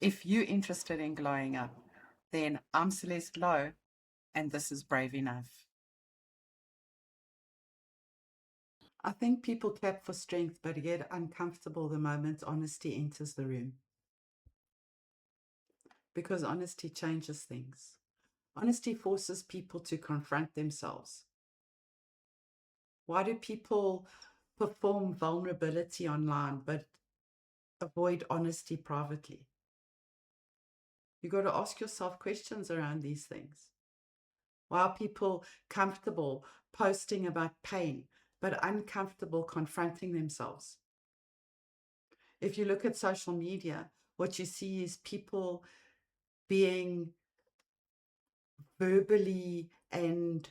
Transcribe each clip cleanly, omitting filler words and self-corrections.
If you're interested in glowing up, then I'm Celeste Louw, and this is Brave Enough. I think people clap for strength but get uncomfortable the moment honesty enters the room. Because honesty changes things. Honesty forces people to confront themselves. Why do people perform vulnerability online but avoid honesty privately? You've got to ask yourself questions around these things. Why are people comfortable posting about pain but uncomfortable confronting themselves? If you look at social media, what you see is people being verbally and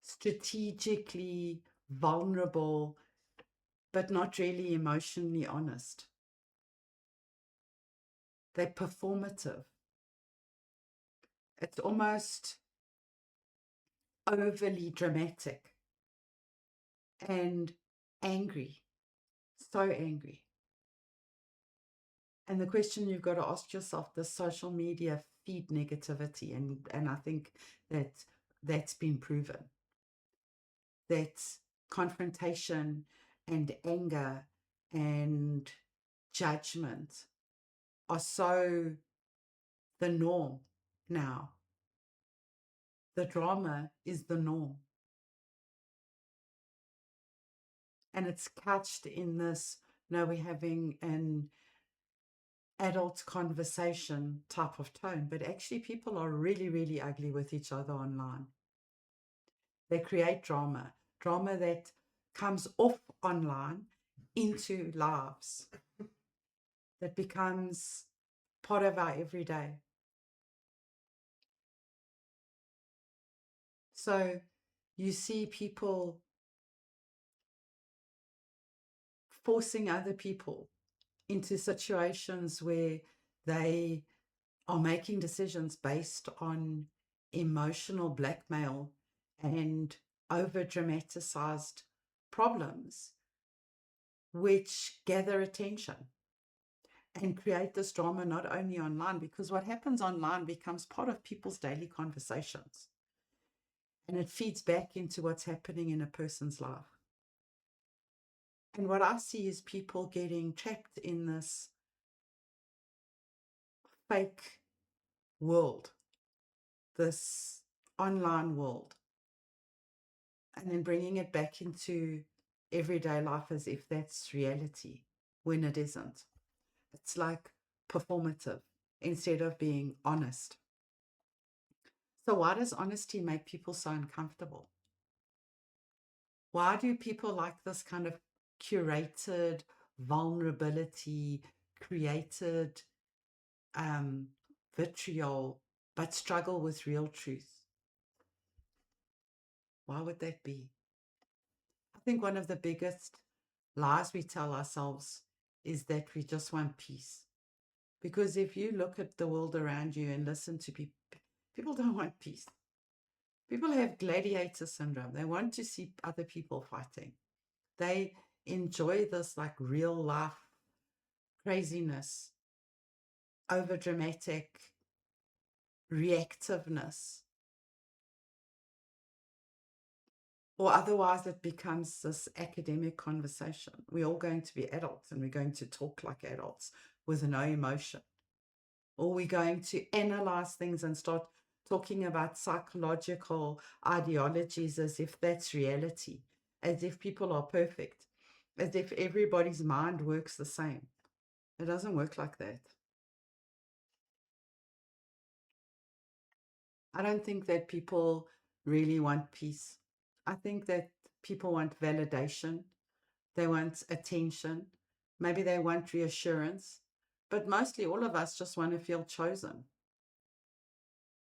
strategically vulnerable, but not really emotionally honest. They're performative. It's almost overly dramatic and angry, so angry. And the question you've got to ask yourself, does social media feed negativity? And I think that's been proven. That confrontation and anger and judgment are so the norm now. The drama is the norm. And it's couched in this, no, we're having an adult conversation type of tone, but actually people are really, really ugly with each other online. They create drama that comes off online into lives, that becomes part of our everyday. So you see people forcing other people into situations where they are making decisions based on emotional blackmail and over dramatized problems, which gather attention and create this drama not only online, because what happens online becomes part of people's daily conversations and it feeds back into what's happening in a person's life. And what I see is people getting trapped in this fake world, this online world, and then bringing it back into everyday life as if that's reality when it isn't. It's like performative instead of being honest. So why does honesty make people so uncomfortable? Why do people like this kind of curated vulnerability, created vitriol, but struggle with real truth? Why would that be? I think one of the biggest lies we tell ourselves is that we just want peace. Because if you look at the world around you and listen to people, people don't want peace. People have gladiator syndrome. They want to see other people fighting. They enjoy this like real life craziness, over dramatic reactiveness. Or otherwise it becomes this academic conversation. We're all going to be adults and we're going to talk like adults with no emotion. Or we're going to analyze things and start talking about psychological ideologies as if that's reality, as if people are perfect, as if everybody's mind works the same. It doesn't work like that. I don't think that people really want peace. I think that people want validation. They want attention. Maybe they want reassurance. But mostly all of us just want to feel chosen.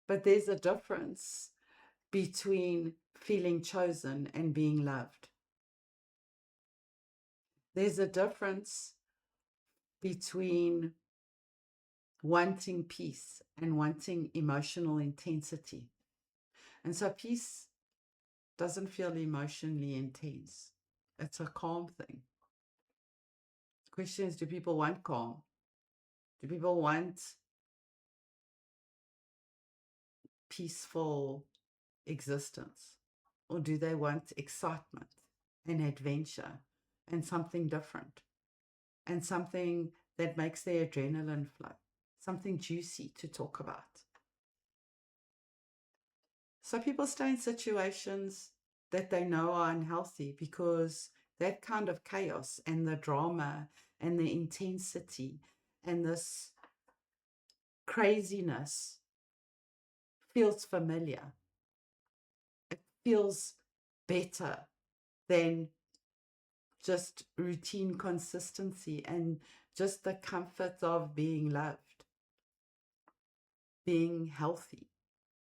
But there's a difference between feeling chosen and being loved. There's a difference between wanting peace and wanting emotional intensity. And so peace doesn't feel emotionally intense. It's a calm thing. The question is, do people want calm? Do people want peaceful existence? Or do they want excitement and adventure and something different and something that makes their adrenaline flow, something juicy to talk about? So people stay in situations that they know are unhealthy because that kind of chaos and the drama and the intensity and this craziness feels familiar. It feels better than just routine consistency and just the comfort of being loved, being healthy.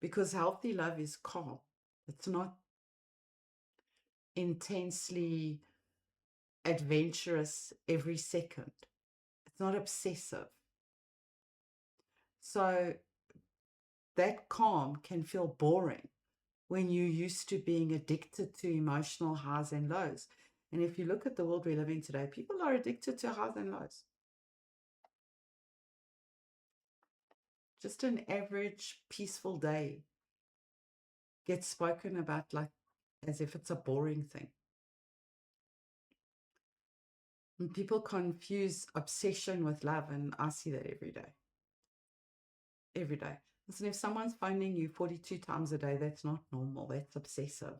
Because healthy love is calm. It's not intensely adventurous every second. It's not obsessive. So that calm can feel boring when you're used to being addicted to emotional highs and lows. And if you look at the world we live in today, people are addicted to highs and lows. Just an average peaceful day gets spoken about like as if it's a boring thing. And people confuse obsession with love, and I see that every day. Every day. Listen, if someone's phoning you 42 times a day, that's not normal. That's obsessive.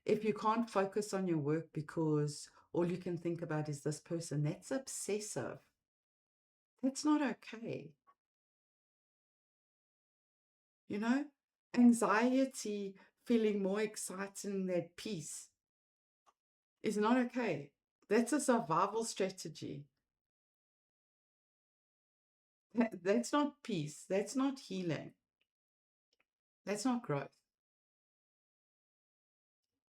If you can't focus on your work because all you can think about is this person, that's obsessive. That's not okay. You know, anxiety, feeling more exciting than peace is not okay. That's a survival strategy. That's not peace. That's not healing. That's not growth.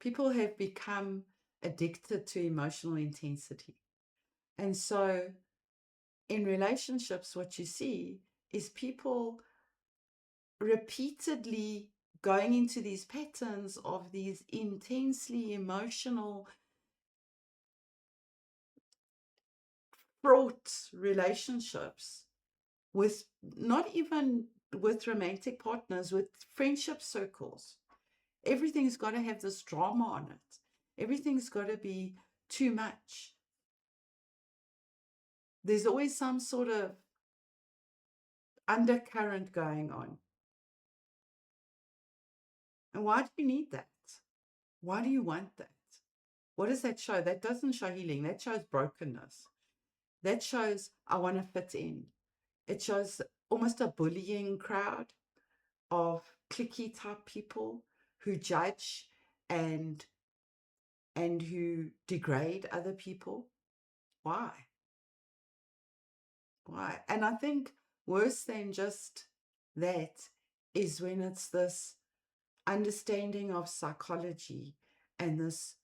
People have become addicted to emotional intensity. And so in relationships, what you see is people repeatedly going into these patterns of these intensely emotional, fraught relationships with not even with romantic partners, with friendship circles. Everything's got to have this drama on it. Everything's got to be too much. There's always some sort of undercurrent going on. And why do you need that? Why do you want that? What does that show? That doesn't show healing. That shows brokenness. That shows I want to fit in. It shows almost a bullying crowd of cliquey type people who judge and who degrade other people. Why? Why? And I think worse than just that is when it's this understanding of psychology and this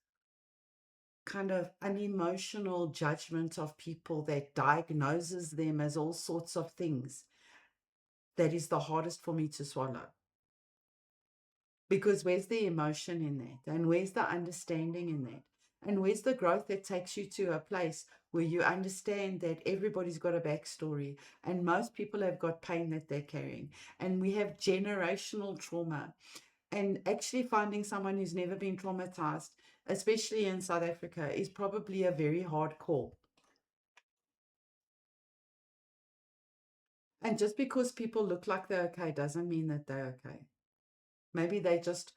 kind of unemotional judgment of people that diagnoses them as all sorts of things that is the hardest for me to swallow. Because where's the emotion in that? And where's the understanding in that? And where's the growth that takes you to a place where you understand that everybody's got a backstory and most people have got pain that they're carrying. And we have generational trauma. And actually finding someone who's never been traumatized, especially in South Africa, is probably a very hard call. And just because people look like they're okay doesn't mean that they're okay. Maybe they're just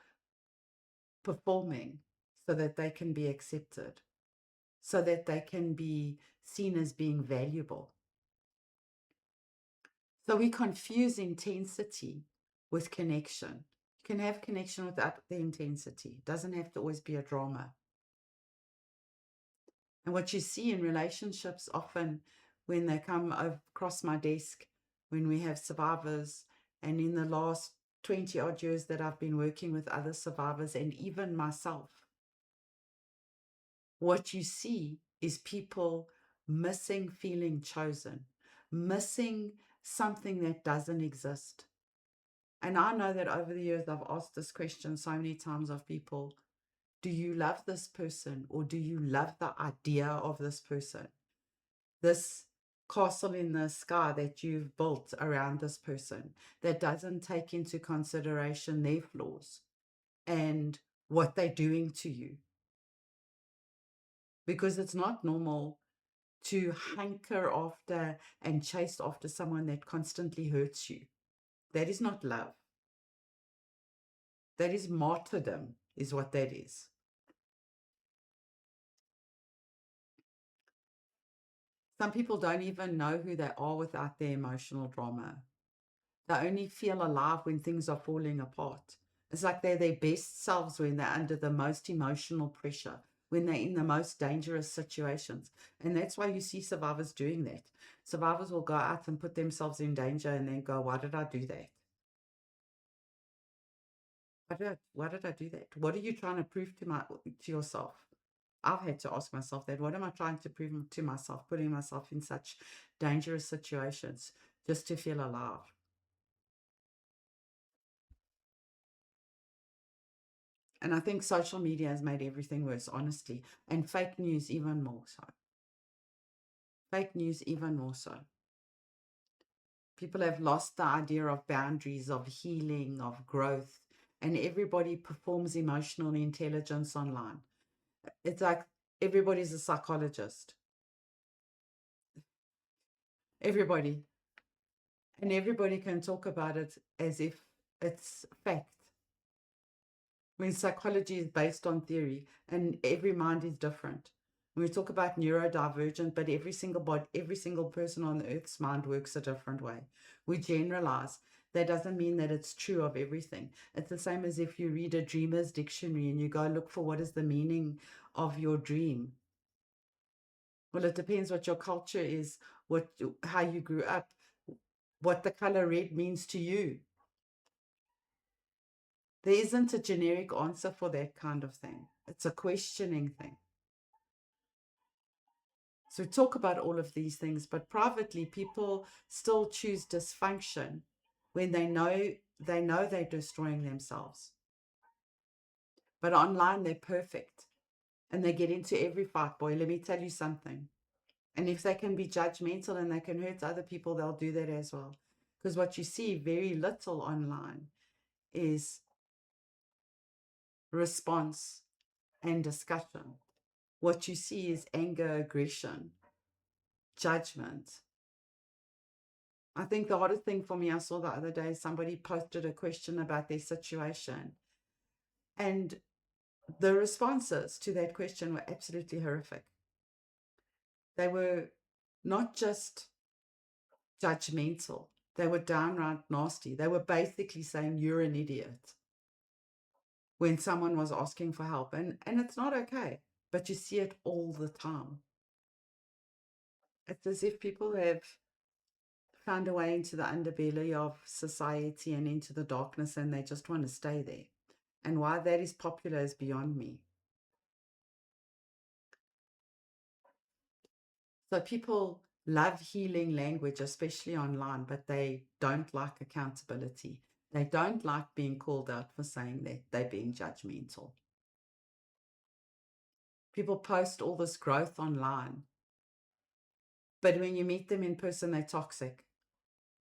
performing so that they can be accepted, so that they can be seen as being valuable. So we confuse intensity with connection. You can have connection without the intensity. It doesn't have to always be a drama. And what you see in relationships often when they come across my desk, when we have survivors, and in the last 20 odd years that I've been working with other survivors and even myself, what you see is people missing feeling chosen, missing something that doesn't exist. And I know that over the years, I've asked this question so many times of people. Do you love this person or do you love the idea of this person? This castle in the sky that you've built around this person that doesn't take into consideration their flaws and what they're doing to you. Because it's not normal to hanker after and chase after someone that constantly hurts you. That is not love. That is martyrdom, is what that is. Some people don't even know who they are without their emotional drama. They only feel alive when things are falling apart. It's like they're their best selves when they're under the most emotional pressure, when they're in the most dangerous situations. And that's why you see survivors doing that. Survivors will go out and put themselves in danger and then go, why did I do that? Why did I do that? What are you trying to prove to yourself? I've had to ask myself that. What am I trying to prove to myself, putting myself in such dangerous situations just to feel alive? And I think social media has made everything worse, honestly, and fake news even more so. Fake news even more so. People have lost the idea of boundaries, of healing, of growth, and everybody performs emotional intelligence online. It's like everybody's a psychologist. Everybody. And everybody can talk about it as if it's fact. When psychology is based on theory and every mind is different. We talk about neurodivergent, but every single person on the earth's mind works a different way. We generalize. That doesn't mean that it's true of everything. It's the same as if you read a dreamer's dictionary and you go look for what is the meaning of your dream. Well, it depends what your culture is, how you grew up, what the color red means to you. There isn't a generic answer for that kind of thing. It's a questioning thing. So we talk about all of these things, but privately, people still choose dysfunction when they know they're destroying themselves. But online, they're perfect and they get into every fight. Boy, let me tell you something. And if they can be judgmental and they can hurt other people, they'll do that as well. Because what you see very little online is response and discussion. What you see is anger, aggression, judgment. I think the hardest thing for me, I saw the other day, somebody posted a question about their situation. And the responses to that question were absolutely horrific. They were not just judgmental, they were downright nasty. They were basically saying, you're an idiot, when someone was asking for help. And it's not okay, but you see it all the time. It's as if people have found a way into the underbelly of society and into the darkness, and they just want to stay there. And why that is popular is beyond me. So people love healing language, especially online, but they don't like accountability. They don't like being called out for saying that they're being judgmental. People post all this growth online, but when you meet them in person, they're toxic.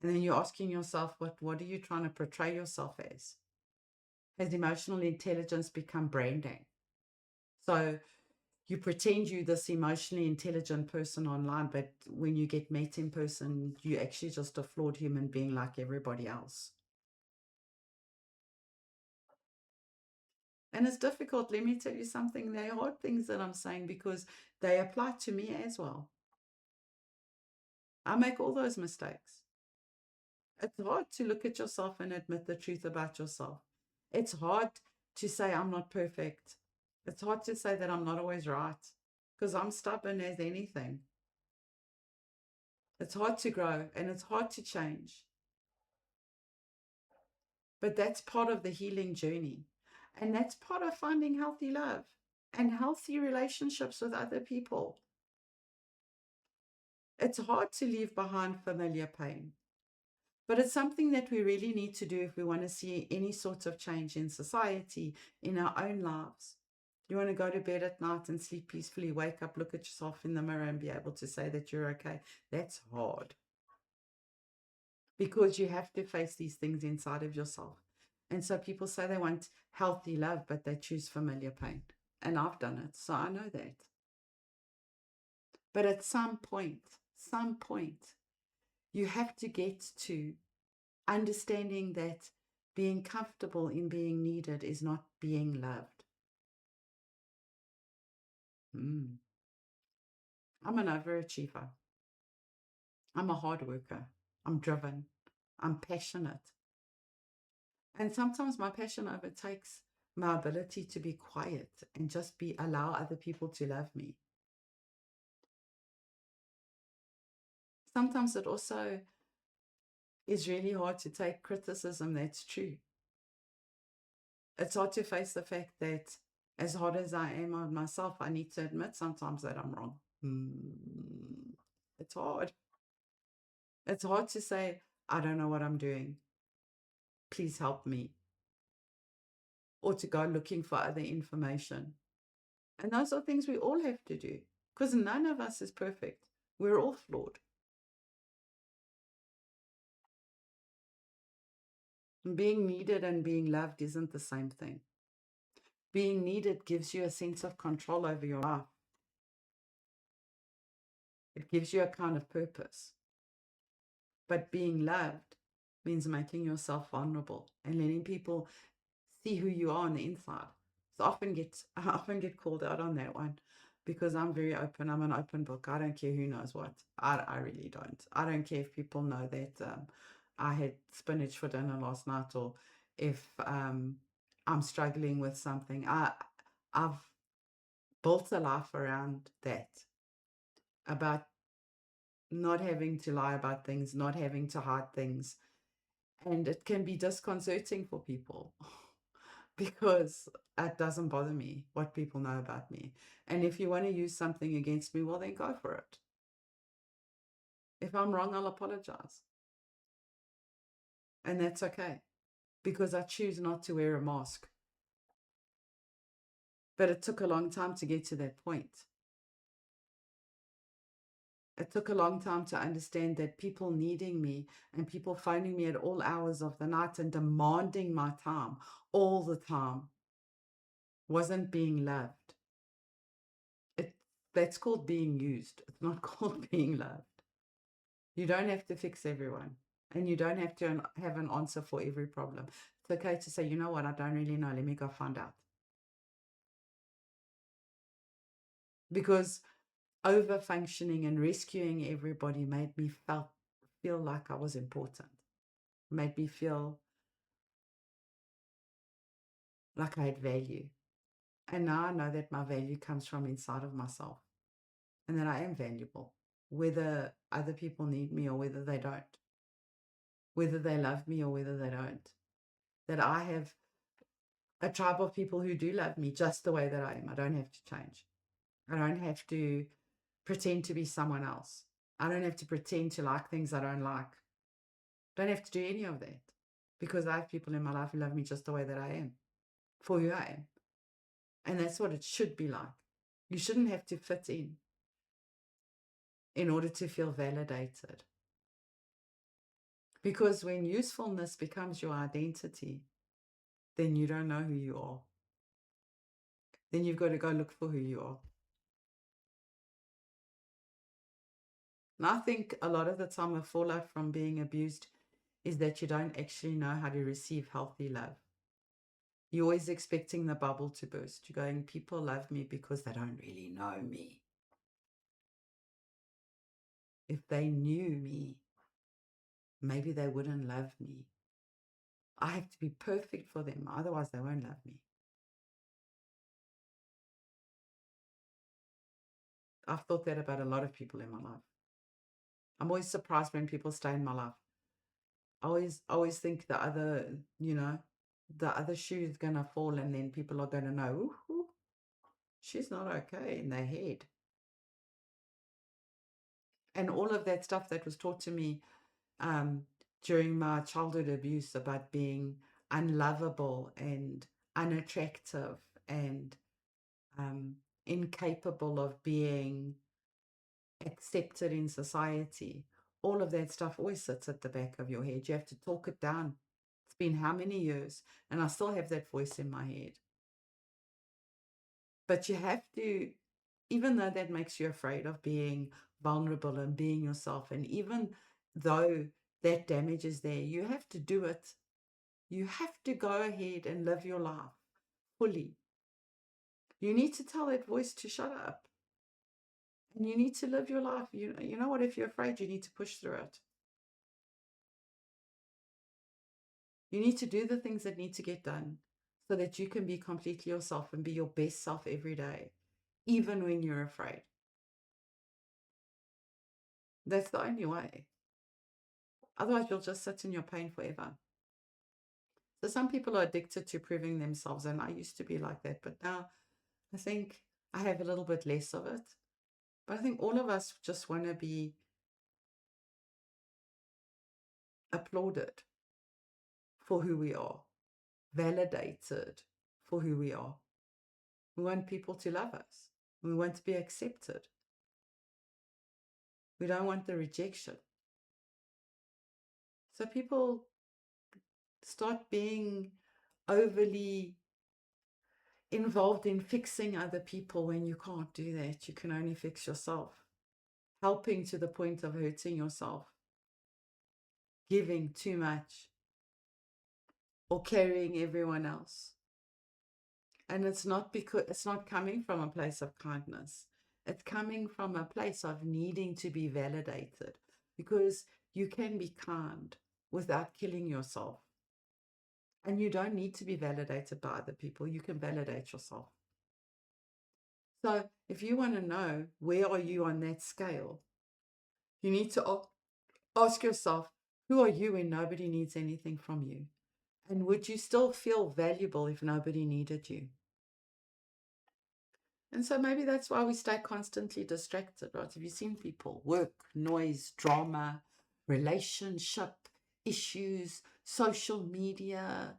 And then you're asking yourself, what are you trying to portray yourself as? Has emotional intelligence become branding? So you pretend you're this emotionally intelligent person online, but when you get met in person, you're actually just a flawed human being like everybody else. And it's difficult. Let me tell you something. They are hard things that I'm saying because they apply to me as well. I make all those mistakes. It's hard to look at yourself and admit the truth about yourself. It's hard to say I'm not perfect. It's hard to say that I'm not always right because I'm stubborn as anything. It's hard to grow and it's hard to change. But that's part of the healing journey. And that's part of finding healthy love and healthy relationships with other people. It's hard to leave behind familiar pain, but it's something that we really need to do if we want to see any sort of change in society, in our own lives. You want to go to bed at night and sleep peacefully, wake up, look at yourself in the mirror and be able to say that you're okay. That's hard because you have to face these things inside of yourself. And so people say they want healthy love, but they choose familiar pain. And I've done it, so I know that. But at some point, you have to get to understanding that being comfortable in being needed is not being loved. I'm an overachiever. I'm a hard worker. I'm driven. I'm passionate. And sometimes my passion overtakes my ability to be quiet and just allow other people to love me. Sometimes it also is really hard to take criticism that's true. It's hard to face the fact that as hard as I am on myself, I need to admit sometimes that I'm wrong. It's hard. It's hard to say, I don't know what I'm doing. Please help me. Or to go looking for other information. And those are things we all have to do because none of us is perfect. We're all flawed. And being needed and being loved isn't the same thing. Being needed gives you a sense of control over your life. It gives you a kind of purpose. But being loved means making yourself vulnerable and letting people see who you are on the inside. So I often get called out on that one because I'm very open. I'm an open book. I don't care who knows what. I really don't. I don't care if people know that I had spinach for dinner last night, or if I'm struggling with something. I've built a life around that, about not having to lie about things, not having to hide things. And it can be disconcerting for people because it doesn't bother me what people know about me. And if you want to use something against me, well, then go for it. If I'm wrong, I'll apologize. And that's okay because I choose not to wear a mask. But it took a long time to get to that point. It took a long time to understand that people needing me and people phoning me at all hours of the night and demanding my time all the time wasn't being loved. That's called being used. It's not called being loved. You don't have to fix everyone, and you don't have to have an answer for every problem. It's okay to say, you know what, I don't really know. Let me go find out. Because over functioning and rescuing everybody made me feel like I was important, made me feel like I had value. And now I know that my value comes from inside of myself and that I am valuable, whether other people need me or whether they don't, whether they love me or whether they don't. That I have a tribe of people who do love me just the way that I am. I don't have to change. I don't have to pretend to be someone else. I don't have to pretend to like things I don't like. Don't have to do any of that because I have people in my life who love me just the way that I am, for who I am. And that's what it should be like. You shouldn't have to fit in order to feel validated. Because when usefulness becomes your identity, then you don't know who you are. Then you've got to go look for who you are. And I think a lot of the time the fallout from being abused is that you don't actually know how to receive healthy love. You're always expecting the bubble to burst. You're going, people love me because they don't really know me. If they knew me, maybe they wouldn't love me. I have to be perfect for them, otherwise they won't love me. I've thought that about a lot of people in my life. I'm always surprised when people stay in my life. I always think the other shoe is gonna fall, and then people are gonna know, ooh, she's not okay in their head. And all of that stuff that was taught to me during my childhood abuse about being unlovable and unattractive and incapable of being accepted in society. All of that stuff always sits at the back of your head. You have to talk it down. It's been how many years, and I still have that voice in my head. But you have to, even though that makes you afraid of being vulnerable and being yourself, and even though that damage is there, you have to do it. You have to go ahead and live your life fully. You need to tell that voice to shut up. And you need to live your life. You know what? If you're afraid, you need to push through it. You need to do the things that need to get done so that you can be completely yourself and be your best self every day, even when you're afraid. That's the only way. Otherwise, you'll just sit in your pain forever. So some people are addicted to proving themselves, and I used to be like that, but now I think I have a little bit less of it. But I think all of us just want to be applauded for who we are, validated for who we are. We want people to love us. We want to be accepted. We don't want the rejection. So people start being overly involved in fixing other people when you can't do that. You can only fix yourself. Helping to the point of hurting yourself. Giving too much. Or carrying everyone else. And it's not coming from a place of kindness. It's coming from a place of needing to be validated, because you can be kind without killing yourself. And you don't need to be validated by other people. You can validate yourself. So if you want to know where are you on that scale, you need to ask yourself, who are you when nobody needs anything from you? And would you still feel valuable if nobody needed you? And so maybe that's why we stay constantly distracted, right? Have you seen people? Work, noise, drama, relationship issues, social media,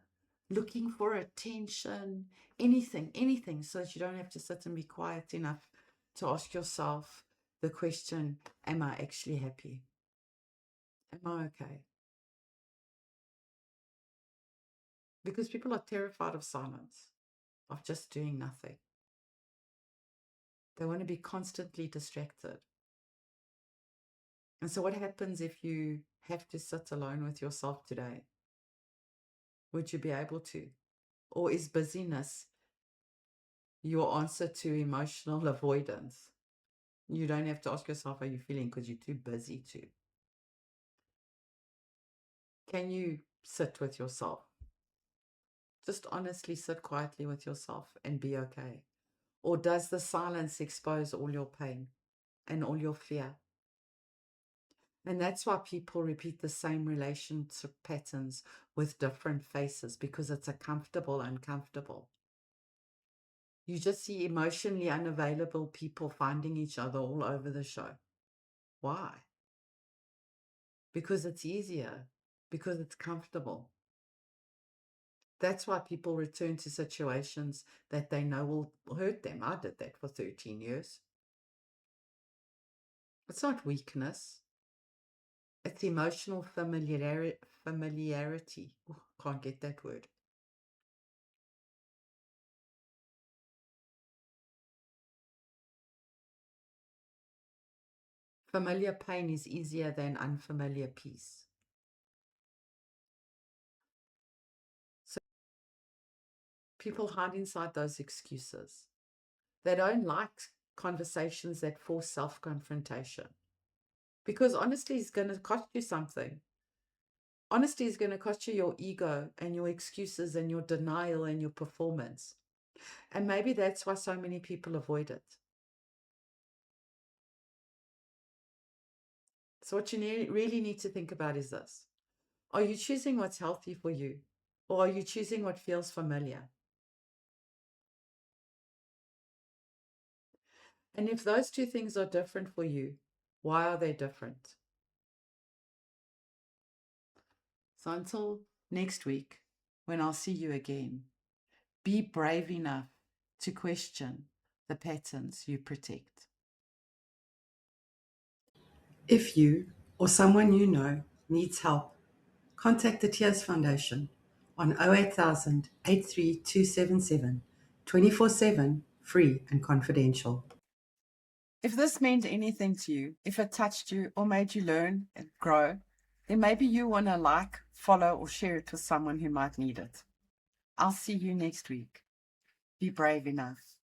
looking for attention, anything, so that you don't have to sit and be quiet enough to ask yourself the question, am I actually happy? Am I okay? Because people are terrified of silence, of just doing nothing. They want to be constantly distracted. And so what happens if you have to sit alone with yourself today? Would you be able to? Or is busyness your answer to emotional avoidance? You don't have to ask yourself how you're feeling because you're too busy to. Can you sit with yourself? Just honestly sit quietly with yourself and be okay. Or does the silence expose all your pain and all your fear? And that's why people repeat the same relationship patterns with different faces, because it's uncomfortable. You just see emotionally unavailable people finding each other all over the show. Why? Because it's easier, because it's comfortable. That's why people return to situations that they know will hurt them. I did that for 13 years. It's not weakness. It's emotional familiarity. Oh, can't get that word. Familiar pain is easier than unfamiliar peace. So people hide inside those excuses. They don't like conversations that force self-confrontation, because honesty is going to cost you something. Honesty is going to cost you your ego and your excuses and your denial and your performance. And maybe that's why so many people avoid it. So what you really need to think about is this. Are you choosing what's healthy for you? Or are you choosing what feels familiar? And if those two things are different for you, why are they different? So until next week, when I'll see you again, be brave enough to question the patterns you protect. If you or someone you know needs help, contact the Tears Foundation on 08000 83277 24/7, free and confidential. If this meant anything to you, if it touched you or made you learn and grow, then maybe you want to like, follow, or share it with someone who might need it. I'll see you next week. Be brave enough.